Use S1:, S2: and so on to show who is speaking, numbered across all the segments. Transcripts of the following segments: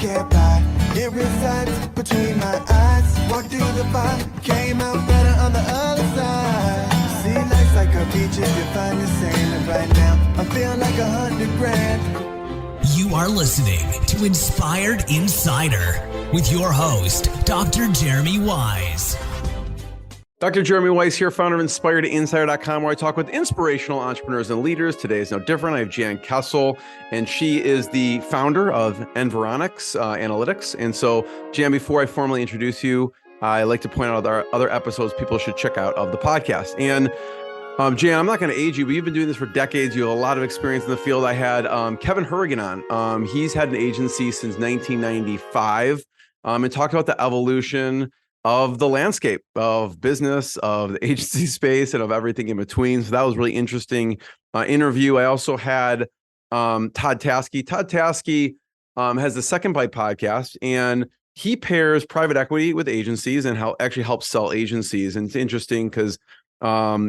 S1: get by. It resides between my eyes. Walked through the fire, came out better on the other side. See, life's like a beach if you find the sand. And right now, I feel like 100 grand.
S2: You are listening to Inspired Insider with your host, Dr. Jeremy Wise.
S3: Dr. Jeremy Weiss here, founder of InspiredInsider.com, where I talk with inspirational entrepreneurs and leaders. Today is no different. I have Jan Kestle, and she is the founder of Environics Analytics. And so, Jan, before I formally introduce you, I like to point out other episodes people should check out of the podcast. And Jan, I'm not going to age you, but you've been doing this for decades. You have a lot of experience in the field. I had Kevin Hurrigan on. He's had an agency since 1995 and talked about the evolution of the landscape of business, of the agency space, and of everything in between. So that was really interesting interview. I also had Todd Taskey. Todd Taskey has the Second Bite podcast, and he pairs private equity with agencies and actually helps sell agencies. And it's interesting because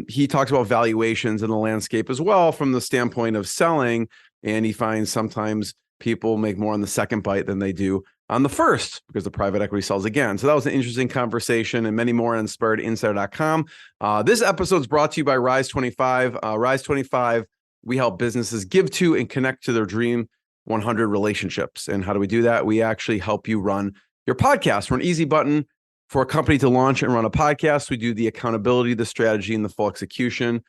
S3: he talks about valuations in the landscape as well from the standpoint of selling, and he finds sometimes people make more on the second bite than they do on the first because the private equity sells again. So that was an interesting conversation, and many more on InspiredInsider.com. This episode is brought to you by Rise 25. Rise 25, we help businesses give to and connect to their dream 100 relationships. And how do we do that? We actually help you run your podcast. We're an easy button for a company to launch and run a podcast. We do the accountability, the strategy, and the full execution.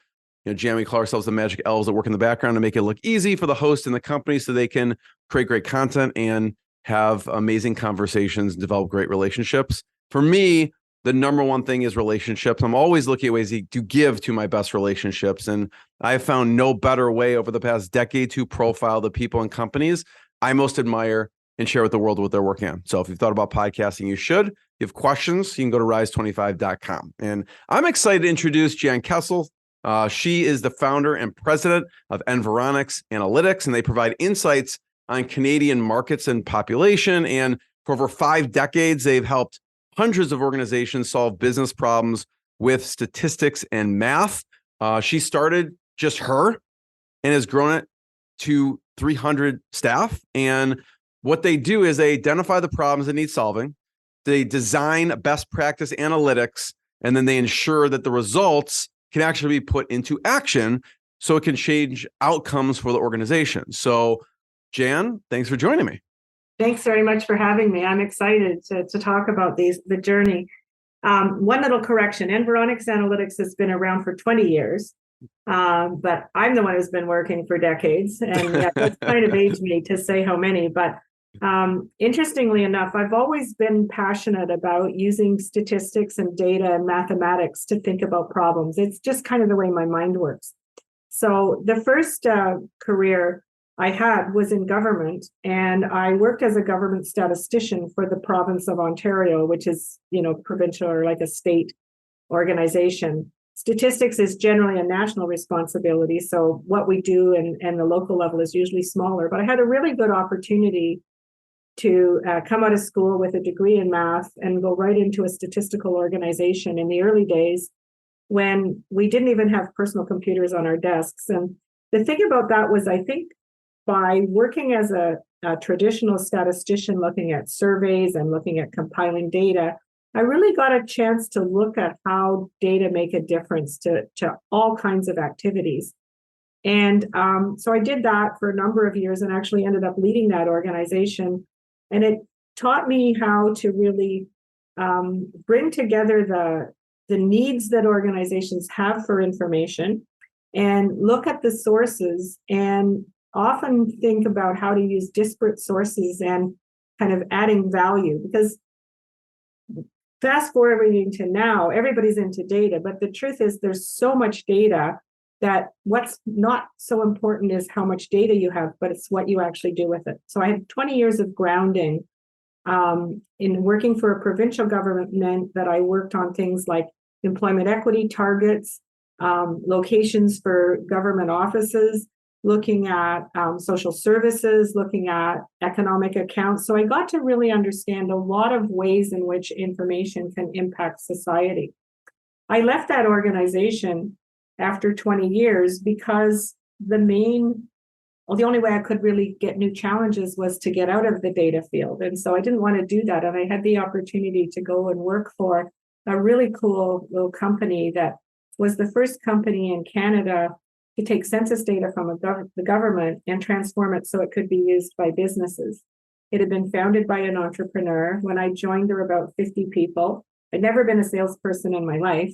S3: Jan, we call ourselves the magic elves that work in the background to make it look easy for the host and the company so they can create great content and have amazing conversations and develop great relationships. For me, the number one thing is relationships. I'm always looking at ways to give to my best relationships. And I have found no better way over the past decade to profile the people and companies I most admire and share with the world what they're working on. So if you've thought about podcasting, you should. If you have questions, you can go to rise25.com. And I'm excited to introduce Jan Kestle. She is the founder and president of Environics Analytics, and they provide insights on Canadian markets and population. And for over 5 decades, they've helped hundreds of organizations solve business problems with statistics and math. She started just her and has grown it to 300 staff. And what they do is they identify the problems that need solving. They design best practice analytics, and then they ensure that the results can actually be put into action so it can change outcomes for the organization. So Jan, thanks for joining me.
S4: Thanks very much for having me. I'm excited to talk about the journey. One little correction, Environics Analytics has been around for 20 years, but I'm the one who's been working for decades. And yeah, that's kind of aged me to say how many. But interestingly enough, I've always been passionate about using statistics and data and mathematics to think about problems. It's just kind of the way my mind works. So the first career I had was in government, and I worked as a government statistician for the province of Ontario, which is, provincial or like a state organization. Statistics is generally a national responsibility. So what we do and the local level is usually smaller, but I had a really good opportunity to come out of school with a degree in math and go right into a statistical organization in the early days when we didn't even have personal computers on our desks. And the thing about that was, I think, by working as a traditional statistician, looking at surveys and looking at compiling data, I really got a chance to look at how data make a difference to all kinds of activities. And so I did that for a number of years and actually ended up leading that organization. And it taught me how to really bring together the needs that organizations have for information and look at the sources and often think about how to use disparate sources and kind of adding value. Because fast forwarding to now, everybody's into data, but the truth is there's so much data that what's not so important is how much data you have, but it's what you actually do with it. So I had 20 years of grounding in working for a provincial government meant that I worked on things like employment equity targets, locations for government offices, looking at social services, looking at economic accounts. So I got to really understand a lot of ways in which information can impact society. I left that organization after 20 years because the main well, the only way I could really get new challenges was to get out of the data field. And so I didn't want to do that. And I had the opportunity to go and work for a really cool little company that was the first company in Canada to take census data from the government and transform it so it could be used by businesses. It had been founded by an entrepreneur. When I joined, there were about 50 people. I'd never been a salesperson in my life.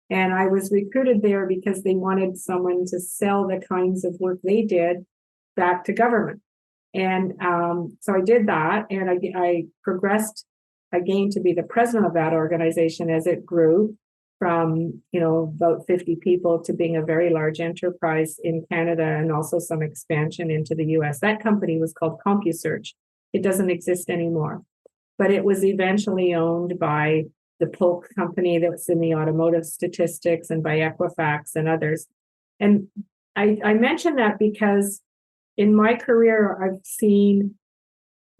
S4: And I was recruited there because they wanted someone to sell the kinds of work they did back to government. And so I did that, and I progressed again to be the president of that organization as it grew from, about 50 people to being a very large enterprise in Canada, and also some expansion into the US. That company was called CompuSearch. It doesn't exist anymore, but it was eventually owned by the Polk company that's in the automotive statistics, and by Equifax and others. And I mention that because in my career, I've seen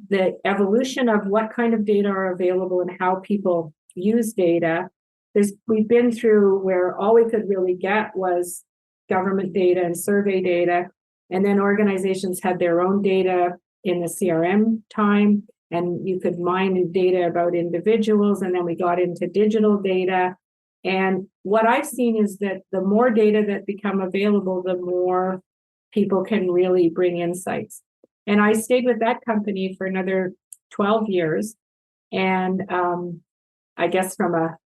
S4: the evolution of what kind of data are available and how people use data. We've been through where all we could really get was government data and survey data, and then organizations had their own data in the CRM time, and you could mine data about individuals, and then we got into digital data. And what I've seen is that the more data that become available, the more people can really bring insights. And I stayed with that company for another 12 years. And I guess from a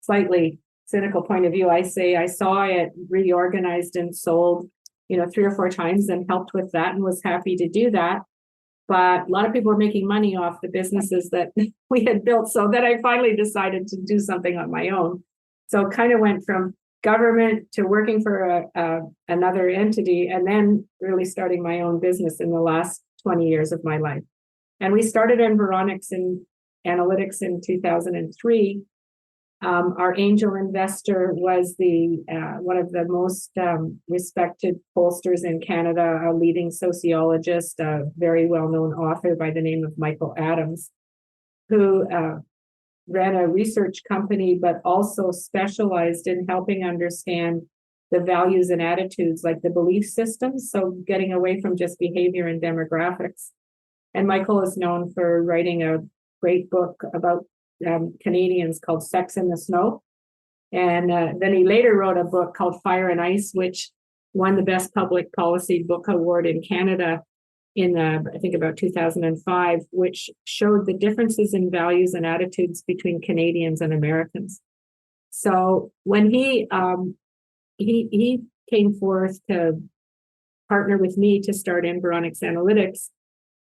S4: slightly cynical point of view, I say I saw it reorganized and sold, 3 or 4 times, and helped with that and was happy to do that. But a lot of people were making money off the businesses that we had built. So then I finally decided to do something on my own. So it kind of went from government to working for another entity, and then really starting my own business in the last 20 years of my life. And we started Environics Analytics in 2003. Our angel investor was one of the most respected pollsters in Canada, a leading sociologist, a very well-known author by the name of Michael Adams, who ran a research company, but also specialized in helping understand the values and attitudes, like the belief systems. So getting away from just behavior and demographics. And Michael is known for writing a great book about Canadians called Sex in the Snow. And then he later wrote a book called Fire and Ice, which won the Best Public Policy Book Award in Canada in, I think, about 2005, which showed the differences in values and attitudes between Canadians and Americans. So when he came forth to partner with me to start Environics Analytics,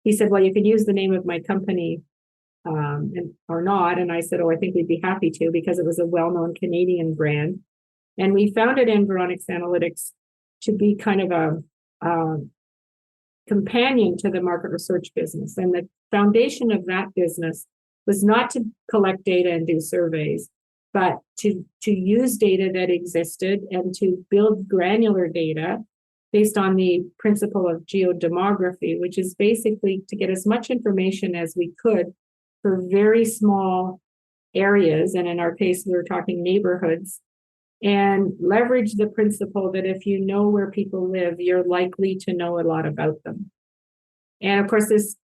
S4: he said, well, you can use the name of my company or not. And I said, I think we'd be happy to, because it was a well-known Canadian brand. And we founded Environics Analytics to be kind of a companion to the market research business. And the foundation of that business was not to collect data and do surveys, but to use data that existed and to build granular data based on the principle of geodemography, which is basically to get as much information as we could for very small areas. And in our case, we were talking neighborhoods, and leverage the principle that if you know where people live, you're likely to know a lot about them. And of course,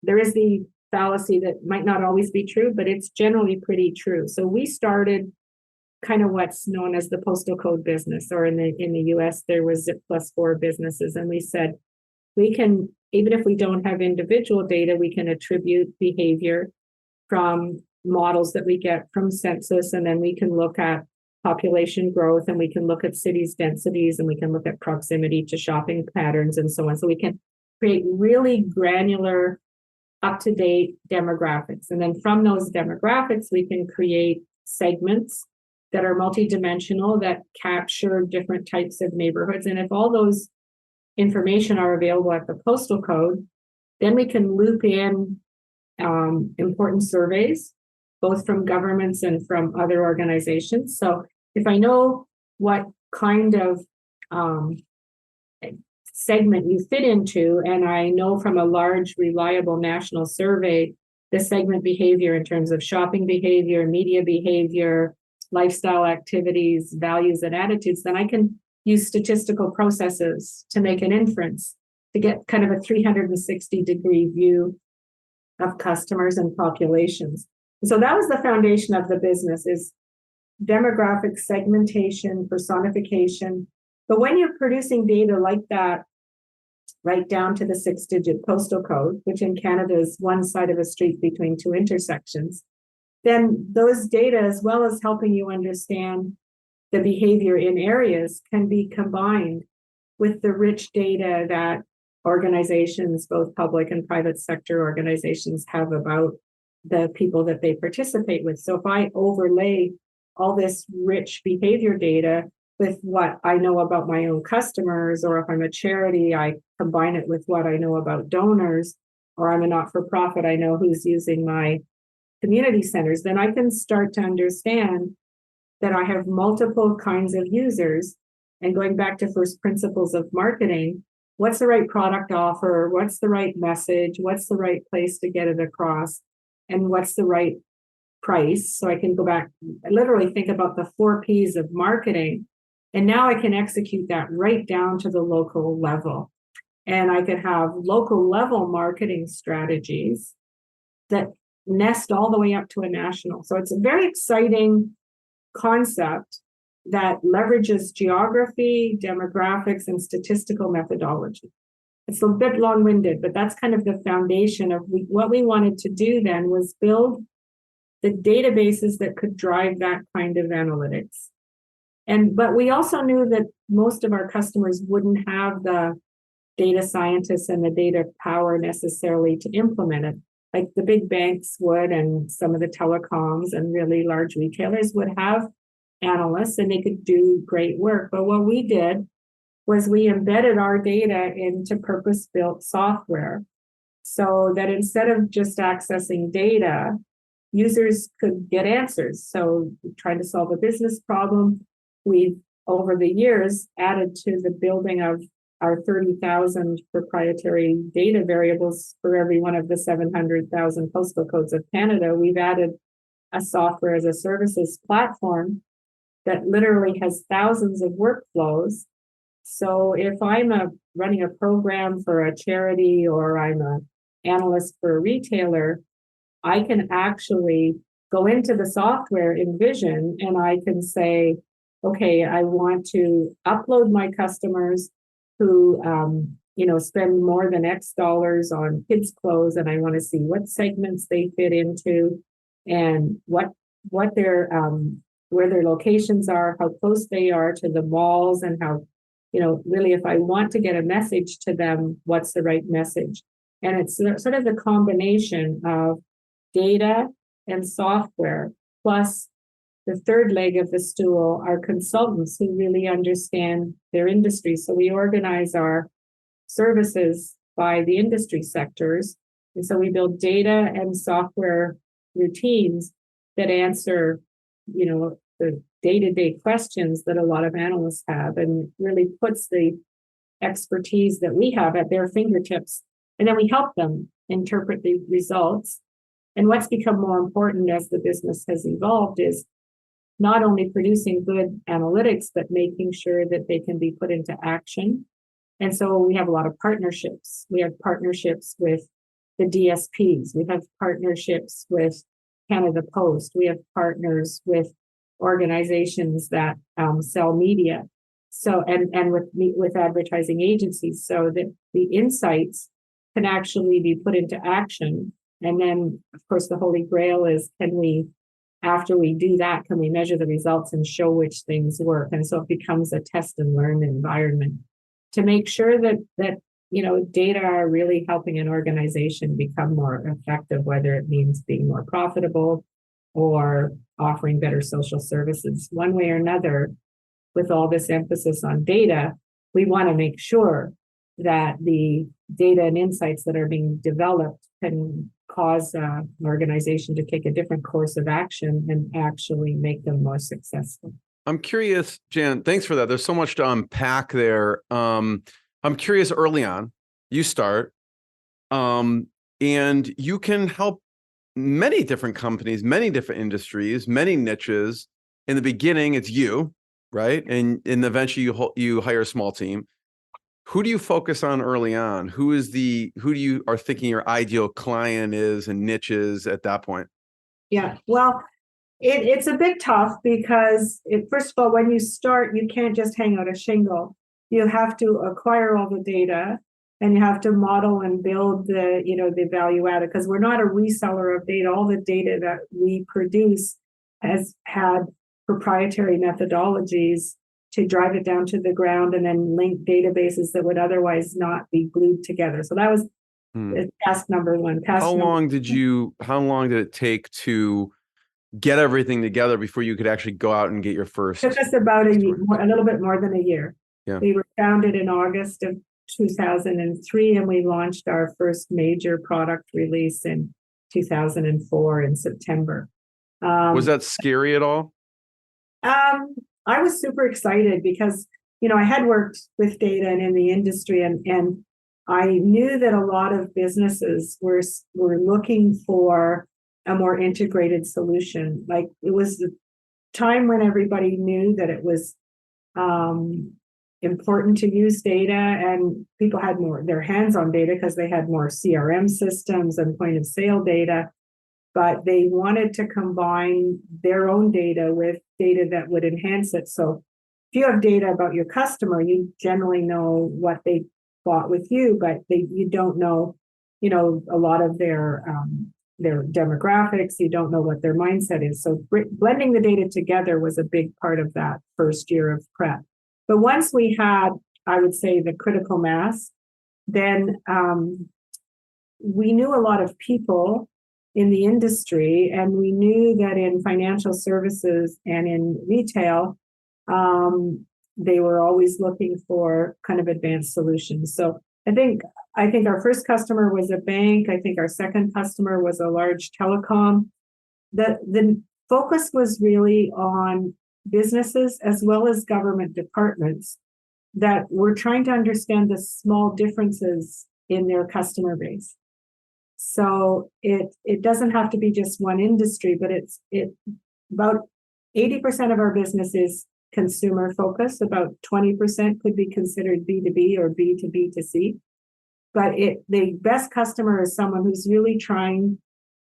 S4: there is the fallacy that might not always be true, but it's generally pretty true. So we started kind of what's known as the postal code business, or in the US, there was ZIP+4 businesses. And we said, we can, even if we don't have individual data, we can attribute behavior from models that we get from census, and then we can look at population growth, and we can look at cities' densities, and we can look at proximity to shopping patterns and so on. So we can create really granular, up-to-date demographics. And then from those demographics, we can create segments that are multidimensional, that capture different types of neighborhoods. And if all those information are available at the postal code, then we can loop in important surveys, both from governments and from other organizations. So if I know what kind of segment you fit into, and I know from a large, reliable national survey, the segment behavior in terms of shopping behavior, media behavior, lifestyle activities, values, and attitudes, then I can use statistical processes to make an inference to get kind of a 360-degree view of customers and populations. So that was the foundation of the business, is demographic segmentation, personification. But when you're producing data like that, right down to the 6-digit postal code, which in Canada is one side of a street between two intersections, then those data, as well as helping you understand the behavior in areas, can be combined with the rich data that organizations, both public and private sector organizations, have about the people that they participate with. So if I overlay all this rich behavior data with what I know about my own customers, or if I'm a charity, I combine it with what I know about donors, or I'm a not-for-profit, I know who's using my community centers, then I can start to understand that I have multiple kinds of users. And going back to first principles of marketing, what's the right product offer? What's the right message? What's the right place to get it across? And what's the right price? So I can go back, literally think about the 4 Ps of marketing. And now I can execute that right down to the local level. And I could have local level marketing strategies that nest all the way up to a national. So it's a very exciting concept that leverages geography, demographics, and statistical methodology. It's a bit long-winded, but that's kind of the foundation of what we wanted to do then, was build the databases that could drive that kind of analytics. But we also knew that most of our customers wouldn't have the data scientists and the data power necessarily to implement it. Like the big banks would, and some of the telecoms and really large retailers would have analysts, and they could do great work. But what we did was we embedded our data into purpose-built software, so that instead of just accessing data, users could get answers. So trying to solve a business problem, we've, over the years, added to the building of our 30,000 proprietary data variables for every one of the 700,000 postal codes of Canada. We've added a software as a services platform that literally has thousands of workflows. So if I'm running a program for a charity, or I'm an analyst for a retailer, I can actually go into the software in Vision and I can say, okay, I want to upload my customers who spend more than X dollars on kids' clothes, and I want to see what segments they fit into, and what their where their locations are, how close they are to the malls, and how, really, if I want to get a message to them, what's the right message? And it's sort of the combination of data and software, plus the third leg of the stool are consultants who really understand their industry. So we organize our services by the industry sectors. And so we build data and software routines that answer, the day-to-day questions that a lot of analysts have, and really puts the expertise that we have at their fingertips. And then we help them interpret the results. And what's become more important as the business has evolved is not only producing good analytics, but making sure that they can be put into action. And so we have a lot of partnerships. We have partnerships with the DSPs. We have partnerships with Canada Post. We have partners with organizations that sell media. So, and with advertising agencies, so that the insights can actually be put into action. And then, of course, the Holy Grail is, after we do that, can we measure the results and show which things work? And so it becomes a test and learn environment to make sure that data are really helping an organization become more effective, whether it means being more profitable or offering better social services. One way or another, with all this emphasis on data, we want to make sure that the data and insights that are being developed can cause an organization to take a different course of action and actually make them more successful.
S3: I'm curious, Jan, thanks for that. There's so much to unpack there. I'm curious, early on, you start, and you can help many different companies, many different industries, many niches. In the beginning, it's you, right? And eventually you hire a small team. who do you focus on early on? Who do you are thinking your ideal client is and niches at that point?
S4: Yeah, well, it's a bit tough because first of all, when you start, you can't just hang out a shingle. You have to acquire all the data, and you have to model and build the value added, because we're not a reseller of data. All the data that we produce has had proprietary methodologies to drive it down to the ground and then link databases that would otherwise not be glued together. So that was task number one.
S3: How long did it take to get everything together before you could actually go out and get your first?
S4: It took us about a little bit more than a year.
S3: Yeah.
S4: We were founded in August of 2003, and we launched our first major product release in 2004 in September.
S3: Was that scary at all?
S4: I was super excited because, I had worked with data and in the industry, and I knew that a lot of businesses were looking for a more integrated solution. Like, it was the time when everybody knew that it was important to use data, and people had more their hands on data because they had more CRM systems and point of sale data, but they wanted to combine their own data with data that would enhance it. So if you have data about your customer, you generally know what they bought with you, but you don't know, a lot of their demographics. You don't know what their mindset is. So blending the data together was a big part of that first year of prep. But once we had, I would say, the critical mass, then we knew a lot of people in the industry, and we knew that in financial services and in retail, they were always looking for kind of advanced solutions. So I think our first customer was a bank. I think our second customer was a large telecom. The focus was really on businesses as well as government departments that were trying to understand the small differences in their customer base. So it doesn't have to be just one industry, but it's about 80% of our business is consumer focused. About 20% could be considered B2B or B2B2C. But the best customer is someone who's really trying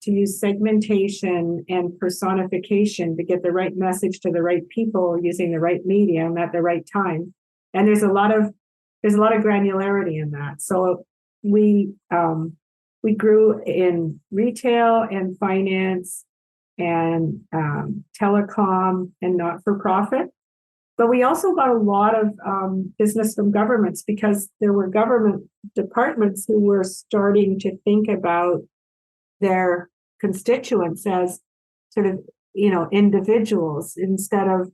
S4: to use segmentation and personification to get the right message to the right people using the right medium at the right time. And there's a lot of granularity in that. So we grew in retail and finance and telecom and not-for-profit. But we also got a lot of business from governments, because there were government departments who were starting to think about their constituents as sort of, individuals instead of,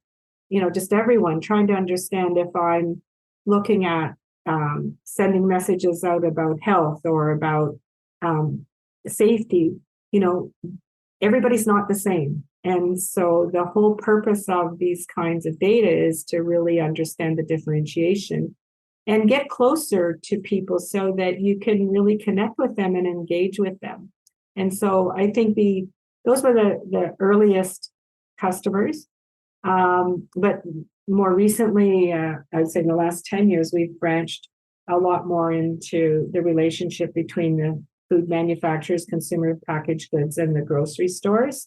S4: just everyone, trying to understand if I'm looking at sending messages out about health or about safety, everybody's not the same. And so the whole purpose of these kinds of data is to really understand the differentiation and get closer to people so that you can really connect with them and engage with them. And so I think those were the earliest customers. But more recently, I would say in the last 10 years, we've branched a lot more into the relationship between the food manufacturers, consumer packaged goods, and the grocery stores.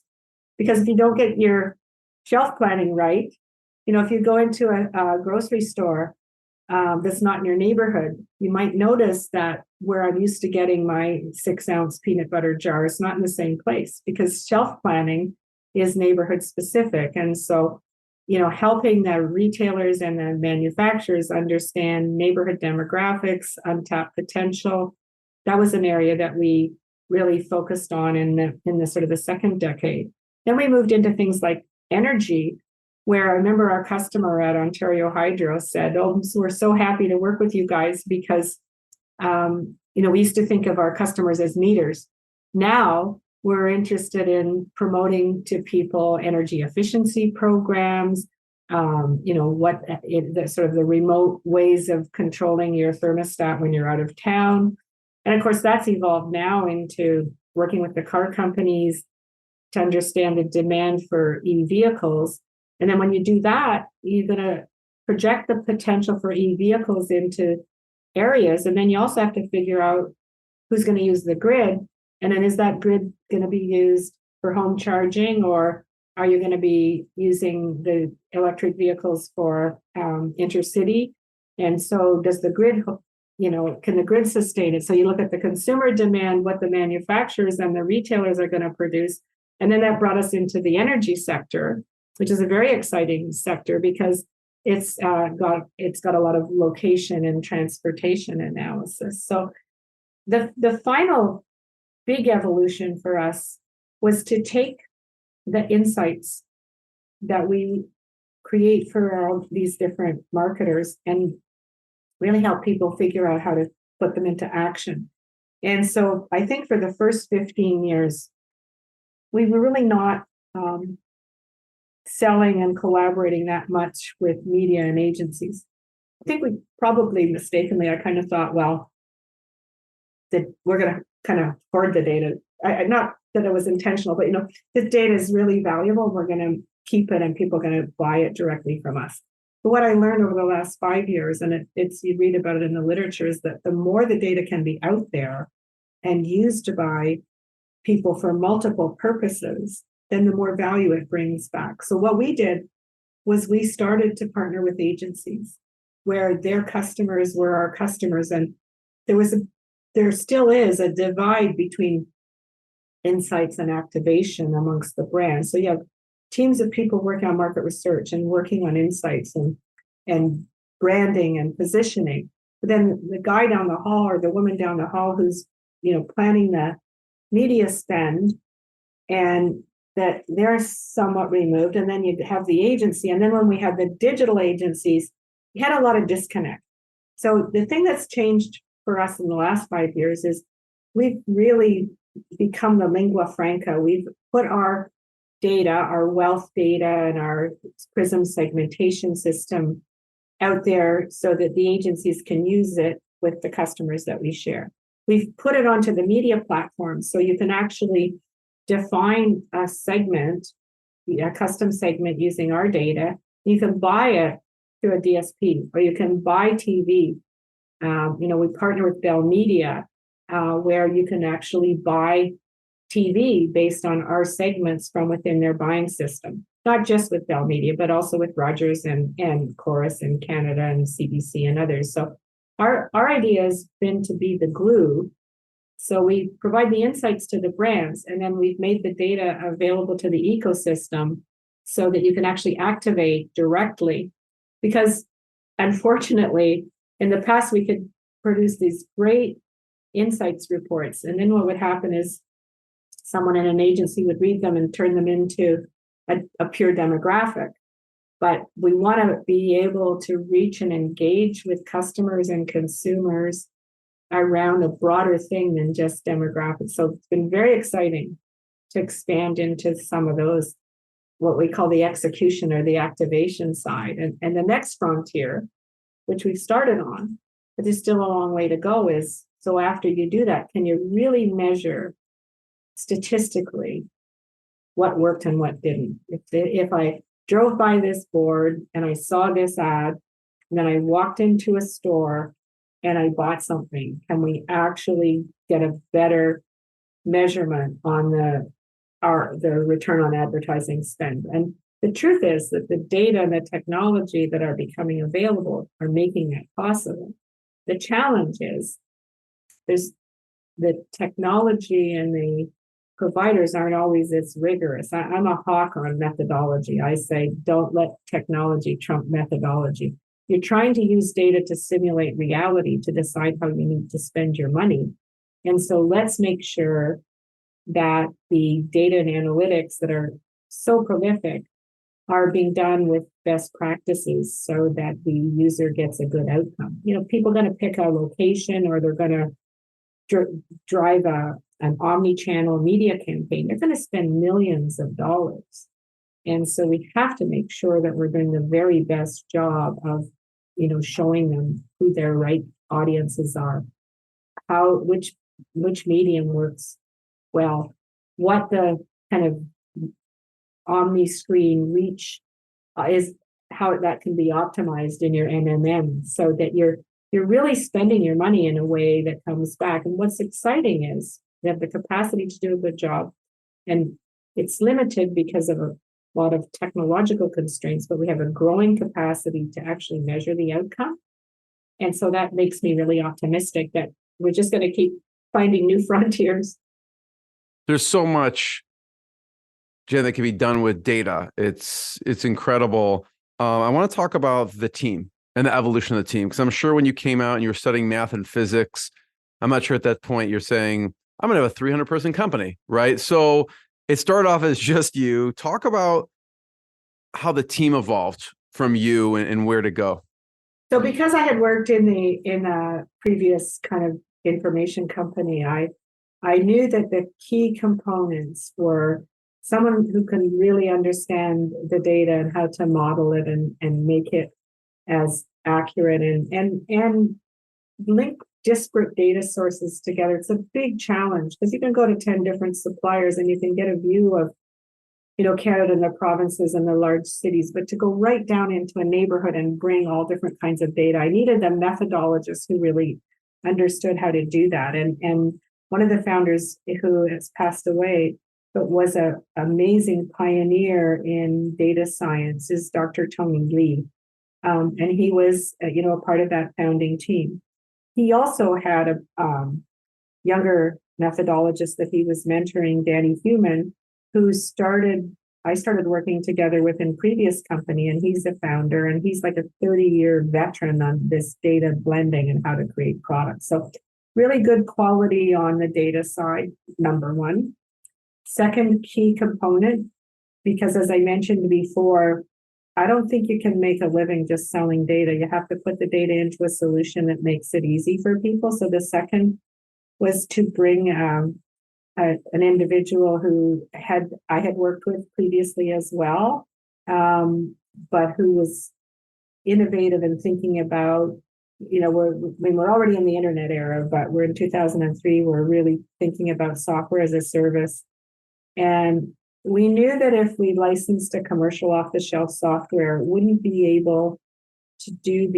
S4: Because if you don't get your shelf planning right, if you go into a grocery store that's not in your neighborhood, you might notice that where I'm used to getting my 6-ounce peanut butter jar is not in the same place, because shelf planning is neighborhood specific. And so, helping the retailers and the manufacturers understand neighborhood demographics, untapped potential, that was an area that we really focused on in the sort of the second decade. Then we moved into things like energy, where I remember our customer at Ontario Hydro said, "Oh, we're so happy to work with you guys because, we used to think of our customers as meters. Now we're interested in promoting to people energy efficiency programs, the sort of the remote ways of controlling your thermostat when you're out of town." And of course, that's evolved now into working with the car companies to understand the demand for e-vehicles. And then when you do that, you're going to project the potential for e-vehicles into areas. And then you also have to figure out who's going to use the grid. And then is that grid going to be used for home charging, or are you going to be using the electric vehicles for intercity? And so does the grid, can the grid sustain it? So you look at the consumer demand, what the manufacturers and the retailers are going to produce. And then that brought us into the energy sector, which is a very exciting sector because it's got a lot of location and transportation analysis. So the final big evolution for us was to take the insights that we create for all these different marketers and really help people figure out how to put them into action. And so I think for the first 15 years, we were really not selling and collaborating that much with media and agencies. I think we probably mistakenly, I kind of thought, well, that we're going to kind of hoard the data. Not that it was intentional, but this data is really valuable. We're going to keep it and people are going to buy it directly from us. But what I learned over the last 5 years, and it's you read about it in the literature, is that the more the data can be out there and used by people for multiple purposes, then the more value it brings back. So what we did was we started to partner with agencies where their customers were our customers. And there still is a divide between insights and activation amongst the brands. So you have teams of people working on market research and working on insights and branding and positioning. But then the guy down the hall or the woman down the hall who's planning the media spend, and that they're somewhat removed. And then you have the agency. And then when we had the digital agencies, we had a lot of disconnect. So the thing that's changed for us in the last 5 years is we've really become the lingua franca. We've put our data, our wealth data, and our Prism segmentation system out there so that the agencies can use it with the customers that we share. We've put it onto the media platform so you can actually define a segment, a custom segment using our data. You can buy it through a DSP, or you can buy TV. We partner with Bell Media, where you can actually buy TV based on our segments from within their buying system, not just with Bell Media, but also with Rogers and Chorus in Canada and CBC and others. So our idea has been to be the glue. So we provide the insights to the brands, and then we've made the data available to the ecosystem so that you can actually activate directly. Because unfortunately, in the past, we could produce these great insights reports. And then what would happen is someone in an agency would read them and turn them into a pure demographic. But we want to be able to reach and engage with customers and consumers around a broader thing than just demographics. So it's been very exciting to expand into some of those, what we call the execution or the activation side. And the next frontier, which we started on, but there's still a long way to go, is so after you do that, can you really measure statistically what worked and what didn't? If I drove by this board and I saw this ad, and then I walked into a store and I bought something, can we actually get a better measurement on the return on advertising spend? And the truth is that the data and the technology that are becoming available are making that possible. The challenge is there's the technology and the providers aren't always as rigorous. I'm a hawk on methodology. I say, don't let technology trump methodology. You're trying to use data to simulate reality to decide how you need to spend your money. And so let's make sure that the data and analytics that are so prolific are being done with best practices so that the user gets a good outcome. People are going to pick a location, or they're going to drive an omni-channel media campaign. They're going to spend millions of dollars. And so we have to make sure that we're doing the very best job of, showing them who their right audiences are, which medium works well, what the kind of omni-screen reach is, how that can be optimized in your MMM so that you're you're really spending your money in a way that comes back. And what's exciting is you have the capacity to do a good job, and it's limited because of a lot of technological constraints, but we have a growing capacity to actually measure the outcome. And so that makes me really optimistic that we're just going to keep finding new frontiers.
S3: There's so much, Jen, that can be done with data. It's incredible. I want to talk about the team and the evolution of the team, because I'm sure when you came out and you were studying math and physics, I'm not sure at that point you're saying, I'm going to have a 300-person company, right? So it started off as just you. Talk about how the team evolved from you and where to go.
S4: So because I had worked in a previous kind of information company, I knew that the key components were someone who can really understand the data and how to model it and make it as accurate and link disparate data sources together. It's a big challenge because you can go to 10 different suppliers and you can get a view of, Canada and the provinces and the large cities, but to go right down into a neighborhood and bring all different kinds of data, I needed a methodologist who really understood how to do that. And one of the founders who has passed away, but was an amazing pioneer in data science, is Dr. Tony Lee. And he was, a part of that founding team. He also had a younger methodologist that he was mentoring, Danny Human, who I started working together with in previous company, and he's a founder, and he's like a 30-year veteran on this data blending and how to create products. So really good quality on the data side, number one. Second key component, because as I mentioned before, I don't think you can make a living just selling data. You have to put the data into a solution that makes it easy for people. So the second was to bring an individual who I had worked with previously as well, but who was innovative in thinking about, we're already in the internet era, but we're in 2003, we're really thinking about software as a service. And we knew that if we licensed a commercial off-the-shelf software, it wouldn't be able to do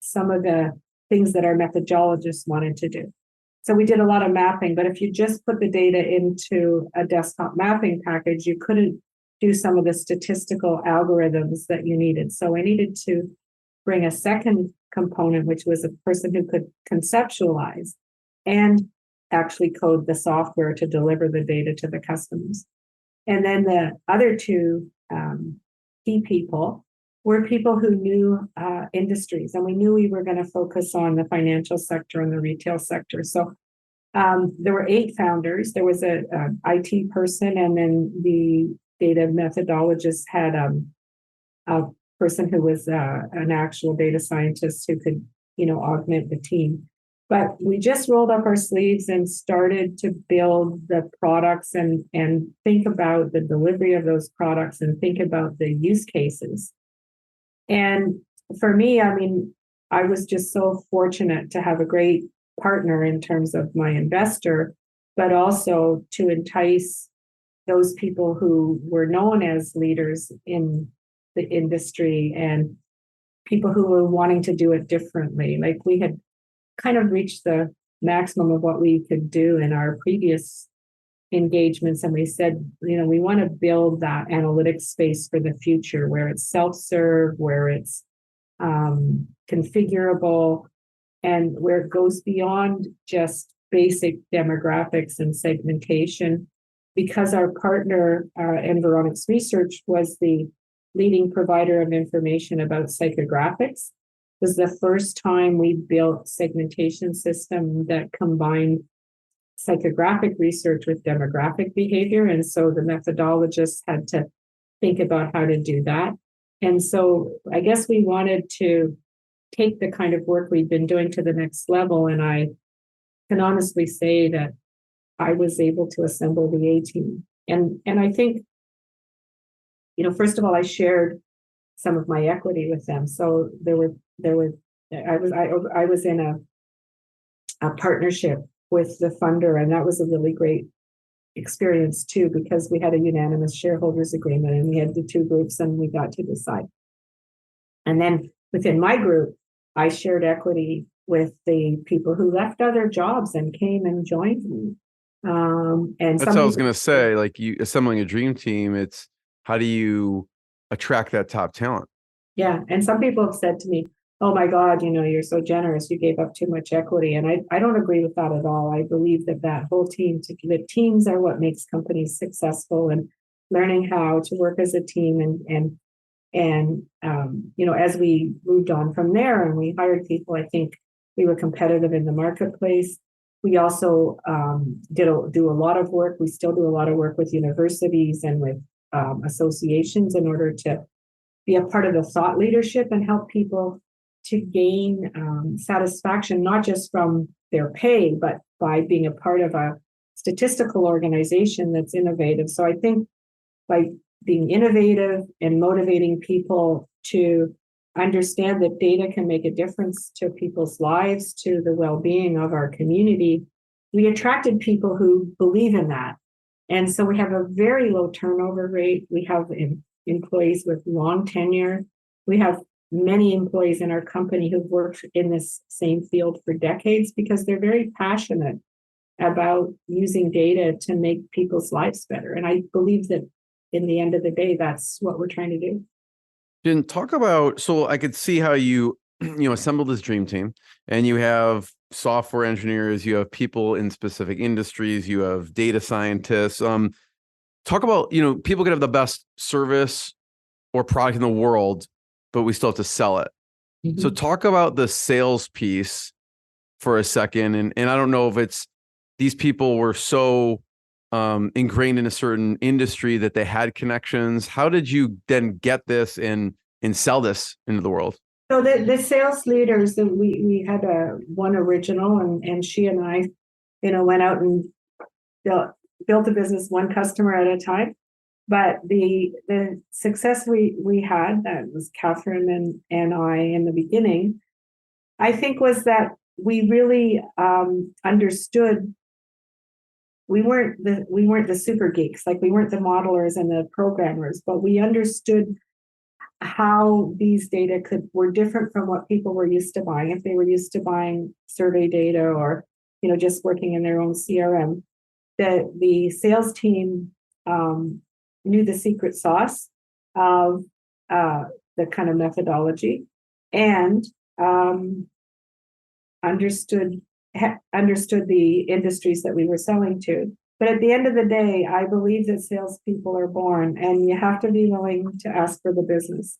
S4: some of the things that our methodologists wanted to do. So we did a lot of mapping, but if you just put the data into a desktop mapping package, you couldn't do some of the statistical algorithms that you needed. So I needed to bring a second component, which was a person who could conceptualize and actually code the software to deliver the data to the customers. And then the other two key people were people who knew industries, and we knew we were going to focus on the financial sector and the retail sector. So there were 8 founders. There was a IT person, and then the data methodologist had a person who was an actual data scientist who could, augment the team. But we just rolled up our sleeves and started to build the products and think about the delivery of those products and think about the use cases. And for me, I was just so fortunate to have a great partner in terms of my investor, but also to entice those people who were known as leaders in the industry and people who were wanting to do it differently. Like we had kind of reached the maximum of what we could do in our previous engagements. And we said, we want to build that analytics space for the future where it's self-serve, where it's configurable, and where it goes beyond just basic demographics and segmentation. Because our partner, Environics Research, was the leading provider of information about psychographics. It was the first time we built segmentation system that combined psychographic research with demographic behavior. And so the methodologists had to think about how to do that. And so I guess we wanted to take the kind of work we've been doing to the next level. And I can honestly say that I was able to assemble the A team. And I think, first of all, I shared some of my equity with them. So I was in a partnership with the funder, and that was a really great experience too, because we had a unanimous shareholders agreement and we had the two groups and we got to decide. And then within my group, I shared equity with the people who left other jobs and came and joined me. And
S3: That's
S4: some
S3: what I was
S4: people-
S3: going to say. Like, you assembling a dream team, it's how do you attract that top talent?
S4: Yeah. And some people have said to me, oh my God, you're so generous. You gave up too much equity. And I don't agree with that at all. I believe that whole team, the teams are what makes companies successful, and learning how to work as a team. As we moved on from there and we hired people, I think we were competitive in the marketplace. We also do a lot of work. We still do a lot of work with universities and with associations in order to be a part of the thought leadership and help people to gain satisfaction, not just from their pay, but by being a part of a statistical organization that's innovative. So I think by being innovative and motivating people to understand that data can make a difference to people's lives, to the well-being of our community, we attracted people who believe in that. And so we have a very low turnover rate. We have employees with long tenure. We have many employees in our company who've worked in this same field for decades because they're very passionate about using data to make people's lives better. And I believe that in the end of the day, that's what we're trying to do.
S3: Didn't talk about, so I could see how you assembled this dream team, and you have software engineers, you have people in specific industries, you have data scientists. Talk about, people could have the best service or product in the world, but we still have to sell it. Mm-hmm. So talk about the sales piece for a second. And I don't know if it's these people were so ingrained in a certain industry that they had connections. How did you then get this and sell this into the world?
S4: So the sales leaders that we had one original, and she and I, went out and built a business one customer at a time. But the success we had, that was Catherine and I in the beginning, I think was that we really understood. We weren't the super geeks, like we weren't the modelers and the programmers, but we understood how these data were different from what people were used to buying. If they were used to buying survey data or just working in their own CRM, that the sales team knew the secret sauce of the kind of methodology and understood the industries that we were selling to. But at the end of the day, I believe that salespeople are born, and you have to be willing to ask for the business.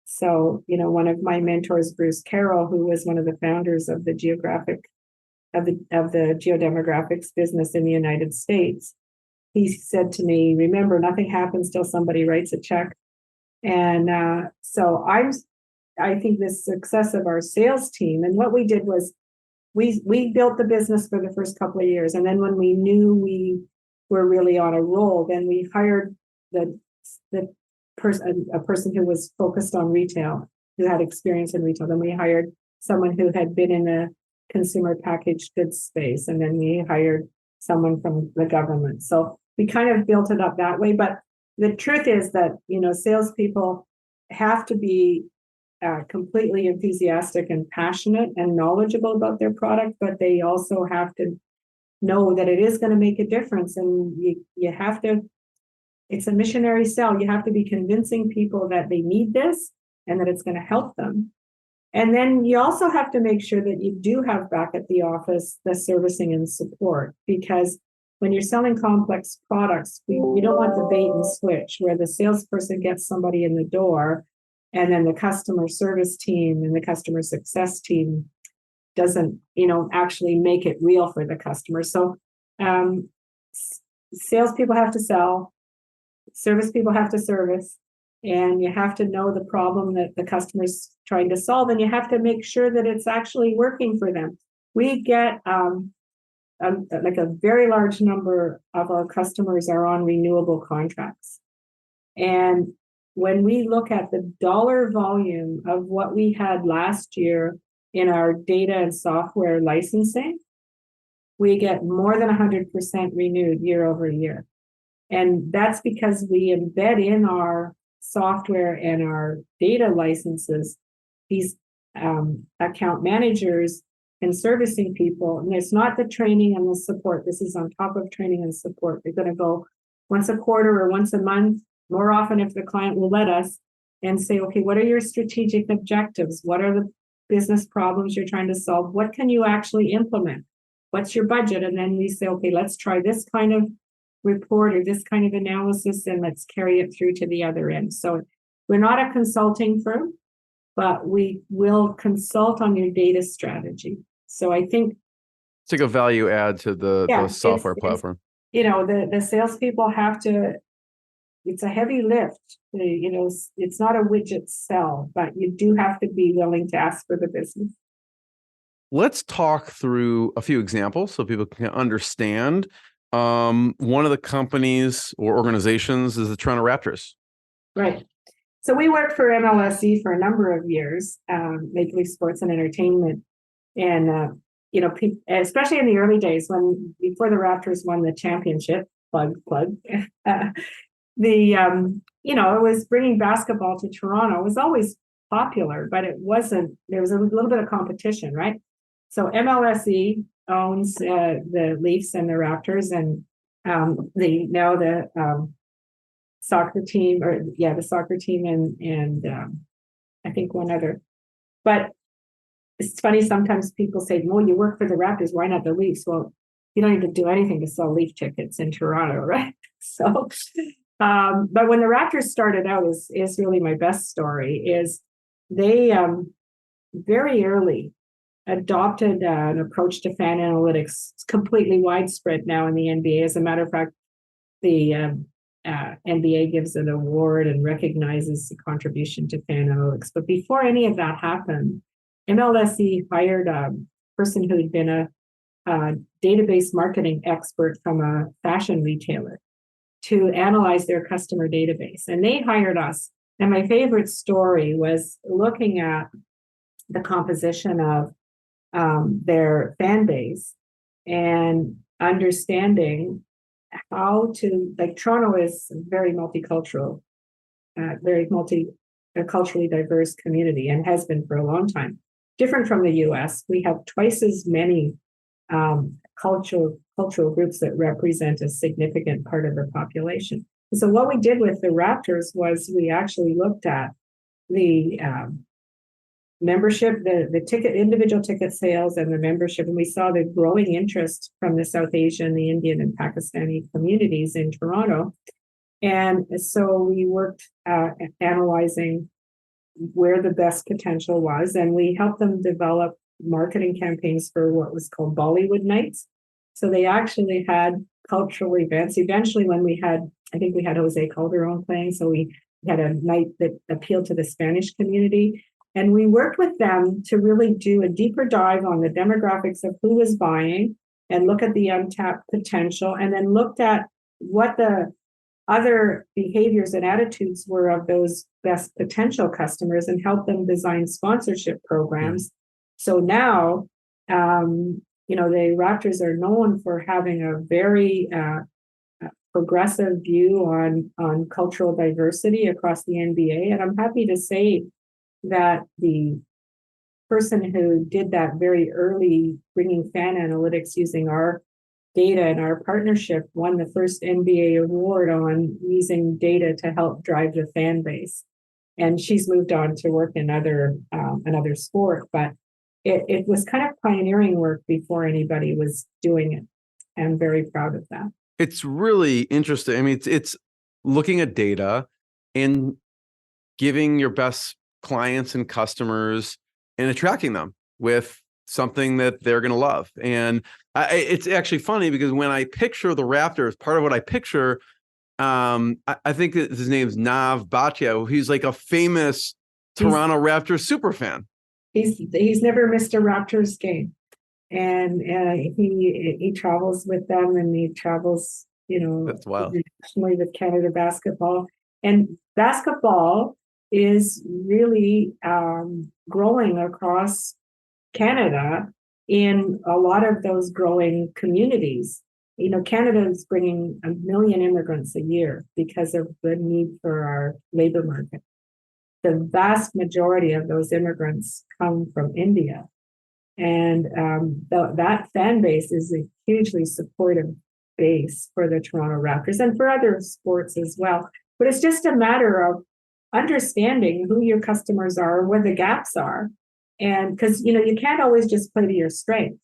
S4: So, one of my mentors, Bruce Carroll, who was one of the founders of the geodemographics business in the United States, he said to me, "Remember, nothing happens till somebody writes a check." And so I think the success of our sales team, and what we did was we built the business for the first couple of years, and then when we knew we were really on a roll, then we hired a person who was focused on retail, who had experience in retail. Then we hired someone who had been in the consumer packaged goods space, and then we hired someone from the government. So we kind of built it up that way. But the truth is that salespeople have to be completely enthusiastic and passionate and knowledgeable about their product, but they also have to know that it is going to make a difference. And you have to, it's a missionary sell. You have to be convincing people that they need this and that it's going to help them. And then you also have to make sure that you do have back at the office the servicing and support, because when you're selling complex products, you don't want the bait and switch where the salesperson gets somebody in the door and then the customer service team and the customer success team doesn't, actually make it real for the customer. So salespeople have to sell, service people have to service, and you have to know the problem that the customer's trying to solve, and you have to make sure that it's actually working for them. We get like a very large number of our customers are on renewable contracts. And when we look at the dollar volume of what we had last year in our data and software licensing, we get more than 100% renewed year over year. And that's because we embed in our software and our data licenses these account managers and servicing people. And it's not the training and the support. This is on top of training and support. They're going to go once a quarter or once a month, more often if the client will let us, and say, okay, what are your strategic objectives? What are the business problems you're trying to solve? What can you actually implement? What's your budget? And then we say, okay, let's try this kind of report or this kind of analysis, and let's carry it through to the other end. So we're not a consulting firm, but we will consult on your data strategy. So I think
S3: it's like a value add to the software platform.
S4: The salespeople have to, it's a heavy lift. It's not a widget sell, but you do have to be willing to ask for the business.
S3: Let's talk through a few examples so people can understand. One of the companies or organizations is the Toronto Raptors.
S4: Right. So we worked for MLSE for a number of years, Maple Leaf Sports and Entertainment. And, especially in the early days before the Raptors won the championship, plug, it was bringing basketball to Toronto. It was always popular, but there was a little bit of competition, right? So MLSE owns the Leafs and the Raptors, and the soccer team, the soccer team, and I think one other. But it's funny, sometimes people say, well, you work for the Raptors, why not the Leafs? Well, you don't need to do anything to sell Leaf tickets in Toronto, right? So, but when the Raptors started out is really my best story, is they very early adopted an approach to fan analytics. It's completely widespread now in the NBA. As a matter of fact, the NBA gives an award and recognizes the contribution to fan analytics. But before any of that happened, MLSE hired a person who had been a database marketing expert from a fashion retailer to analyze their customer database. And they hired us. And my favorite story was looking at the composition of their fan base and understanding how to, Toronto is very multicultural, very culturally diverse community, and has been for a long time. Different from the US, we have twice as many cultural groups that represent a significant part of the population. And so what we did with the Raptors was we actually looked at the membership, the individual ticket sales and the membership, and we saw the growing interest from the South Asian, the Indian, and Pakistani communities in Toronto. And so we worked analyzing where the best potential was, and we helped them develop marketing campaigns for what was called Bollywood Nights. So they actually had cultural events. Eventually, when I think we had Jose Calderon playing, so we had a night that appealed to the Spanish community. And we worked with them to really do a deeper dive on the demographics of who was buying and look at the untapped potential, and then looked at what the other behaviors and attitudes were of those best potential customers and help them design sponsorship programs. So now, the Raptors are known for having a very progressive view on cultural diversity across the NBA. And I'm happy to say that the person who did that very early, bringing fan analytics using our data and our partnership, won the first NBA award on using data to help drive the fan base. And she's moved on to work in another sport, but it was kind of pioneering work before anybody was doing it. I'm very proud of that.
S3: It's really interesting. I mean, it's looking at data and giving your best clients and customers and attracting them with something that they're going to love. And it's actually funny because when I picture the Raptors, part of what I picture, I think that his name's Nav Bhatia. He's like a famous Toronto Raptors super fan.
S4: He's never missed a Raptors game. And he travels with them, and he travels,
S3: That's wild.
S4: Internationally with Canada basketball. And basketball is really growing across Canada in a lot of those growing communities. Canada is bringing 1 million immigrants a year because of the need for our labor market. the vast majority of those immigrants come from India. And that fan base is a hugely supportive base for the Toronto Raptors and for other sports as well. But it's just a matter of understanding who your customers are, where the gaps are. And because, you can't always just play to your strength.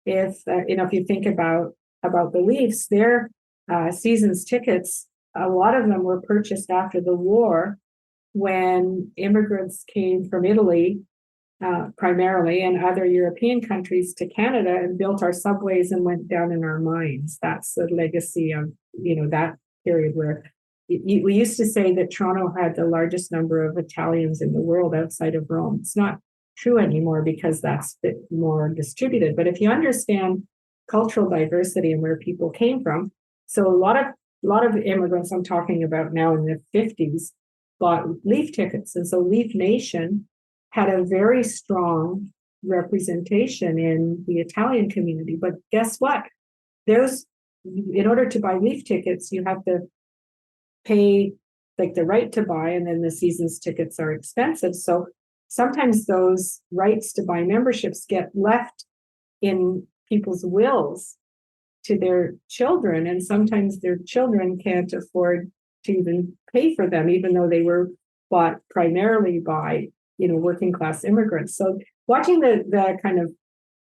S4: If you think about the Leafs, their season's tickets, a lot of them were purchased after the war when immigrants came from Italy, primarily, and other European countries to Canada and built our subways and went down in our mines. That's the legacy of, that period where we used to say that Toronto had the largest number of Italians in the world outside of Rome. It's not true anymore because that's a bit more distributed. But if you understand cultural diversity and where people came from, so a lot of immigrants I'm talking about now in the 50s bought Leaf tickets. And so Leaf Nation had a very strong representation in the Italian community. But guess what? In order to buy Leaf tickets, you have to pay like the right to buy, and then the season's tickets are expensive. So sometimes those rights to buy memberships get left in people's wills to their children, and sometimes their children can't afford to even pay for them, even though they were bought primarily by working class immigrants. So watching the kind of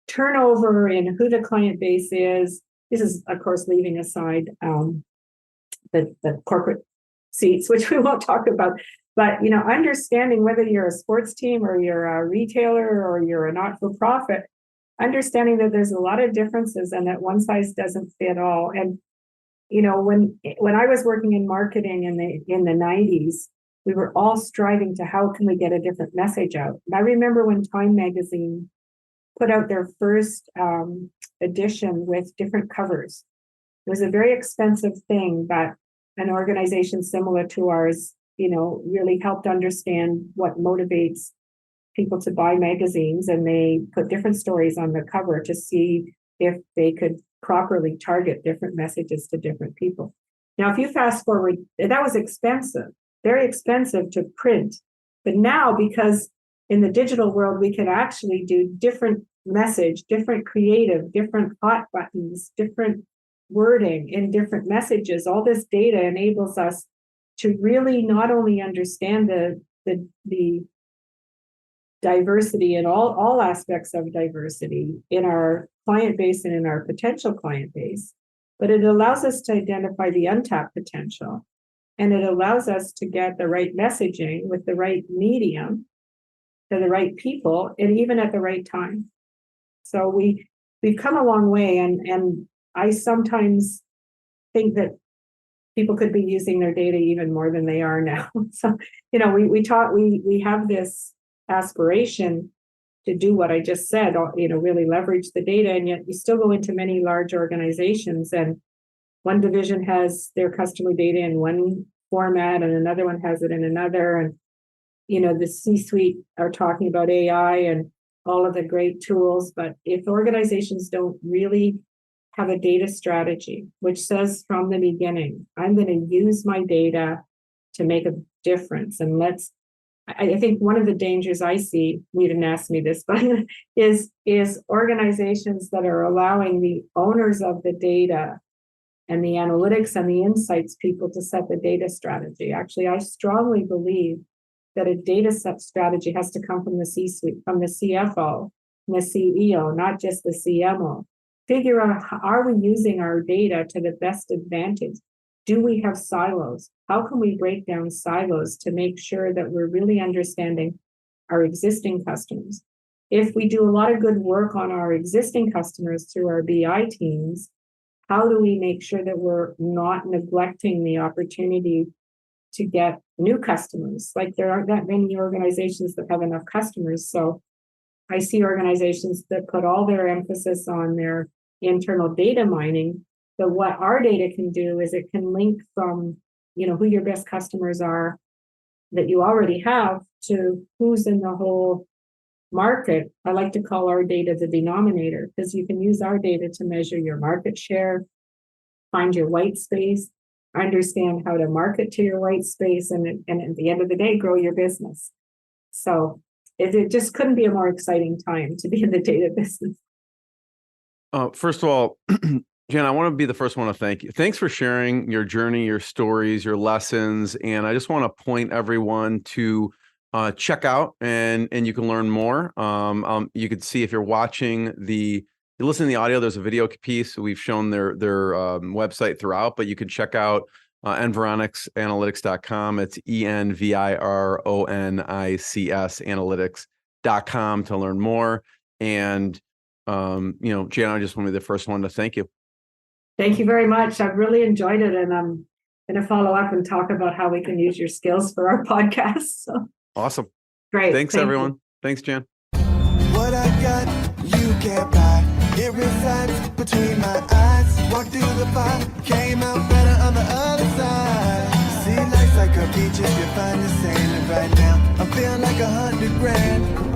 S4: turnover in who the client base is, this is of course leaving aside the corporate seats, which we won't talk about, but understanding whether you're a sports team or you're a retailer or you're a not-for-profit, understanding that there's a lot of differences and that one size doesn't fit all. And when I was working in marketing in the 90s, we were all striving to how can we get a different message out. And I remember when Time magazine put out their first edition with different covers. It was a very expensive thing, but an organization similar to ours, really helped understand what motivates people to buy magazines, and they put different stories on the cover to see if they could properly target different messages to different people. Now, if you fast forward, that was expensive, very expensive to print. But now, because in the digital world, we can actually do different message, different creative, different hot buttons, different wording in different messages. All this data enables us to really not only understand the diversity and all aspects of diversity in our client base and in our potential client base, but it allows us to identify the untapped potential, and it allows us to get the right messaging with the right medium to the right people, and even at the right time. So we've come a long way, and I sometimes think that people could be using their data even more than they are now. So, we have this aspiration to do what I just said, really leverage the data, and yet you still go into many large organizations, and one division has their customer data in one format and another one has it in another. And, the C-suite are talking about AI and all of the great tools, but if organizations don't really have a data strategy, which says from the beginning, I'm going to use my data to make a difference. And I think one of the dangers I see, you didn't ask me this, but is organizations that are allowing the owners of the data and the analytics and the insights people to set the data strategy. Actually, I strongly believe that a data set strategy has to come from the C-suite, from the CFO, from the CEO, not just the CMO. Figure out, are we using our data to the best advantage? Do we have silos? How can we break down silos to make sure that we're really understanding our existing customers? If we do a lot of good work on our existing customers through our BI teams, how do we make sure that we're not neglecting the opportunity to get new customers? Like, there aren't that many organizations that have enough customers. So I see organizations that put all their emphasis on their internal data mining. But what our data can do is it can link from, who your best customers are that you already have to who's in the whole market. I like to call our data the denominator, because you can use our data to measure your market share, find your white space, understand how to market to your white space, and at the end of the day, grow your business. So it just couldn't be a more exciting time to be in the data business.
S3: First of all, Jen, I want to be the first one to thank you. Thanks for sharing your journey, your stories, your lessons. And I just want to point everyone to check out and you can learn more. You could see if you're watching you listen to the audio, there's a video piece. We've shown their website throughout, but you can check out environicsanalytics.com. It's ENVIRONICS analytics.com to learn more. And Jan, I just want to be the first one to thank you.
S4: Thank you very much. I've really enjoyed it, and I'm going to follow up and talk about how we can use your skills for our podcast. So
S3: awesome.
S4: Great.
S3: Thanks, everyone. Thanks, Jan.
S1: What I got, you can't buy. It resides between my eyes. Walked through the fire, came out better on the other side. See, life's like a beach if you find the sand. And right now, I'm feeling like $100 grand.